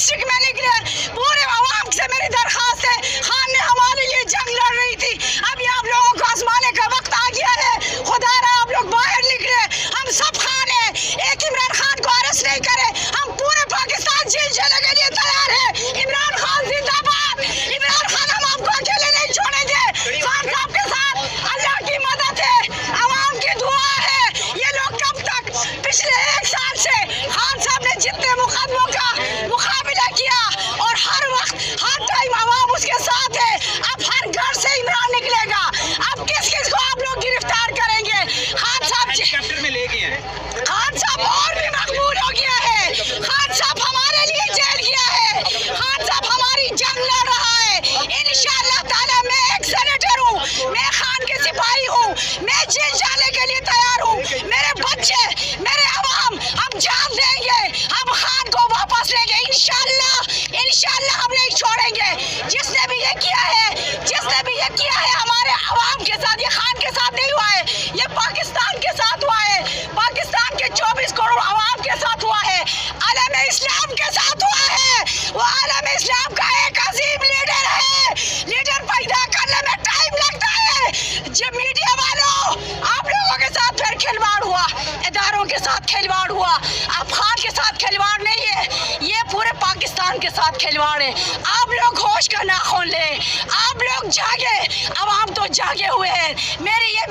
District में निकले। पूरे आवाम से मेरी दरखास्त है, खान ने हमारे लिए जंग लड़ रही थी, अभी आप लोगों को आजमाने का वक्त आ गया है। खुदा रहा आप लोग बाहर निकले, हम सब खान है, एक इमरान खान को अरेस्ट नहीं करे, हम पूरे पाकिस्तान जेल जाने के लिए तैयार है। इमरान खान जिंदाबाद, इमरान खान हम आपको अकेले नहीं छोड़ेंगे। खान साहब के साथ अल्लाह की मदद है, आवाम की दुआ है। ये लोग कब तक, पिछले 1 साल से खान साहब ने जितने मुकदमों का मुकाबला किया और हर वक्त हर टाइम आवाम उसके साथ है। अब हर घर से इमरान निकलेगा, अब किस किस को आप लोग गिरफ्तार करेंगे? खान साहब में ले गए हैं, खान साहब और भी मकबूल हो गया है, खान साहब हमारे लिए जेल गया है, खान साहब हमारी जंग लड़ रहा है। इंशाअल्लाह ताला मैं एक सेनेटर हूँ, मैं खान के सिपाही हूँ, मैं जेल जाने के लिए तैयार हूँ। मेरे बच्चे, मेरे अवाम, हम जान देंगे, हम खान को वापस लेंगे इंशाअल्लाह, इंशाअल्लाह हम नहीं छोड़ेंगे। जिसने भी ये किया है, जिसने भी ये किया है हमारे अवाम के साथ, ये खान के साथ नहीं हुआ है, ये पाकिस्तान के साथ हुआ है, पाकिस्तान के 24 करोड़ अवाम के साथ हुआ है, आलम इस्लाम के साथ हुआ है। वो आलम इस्लाम का एक अजीम लीडर है, लीडर पैदा करने में टाइम लगता है। जब मीडिया वालों आप लोगों के साथ फिर खिलवाड़ हुआ, इदारों के साथ खिलवाड़ हुआ, अब खान के साथ खिलवाड़ नहीं है, ये पूरे पाकिस्तान के साथ खिलवाड़ है। आप लोग होश का नाखून लें, आप लोग जागे, अवाम तो जागे हुए हैं। मेरी ये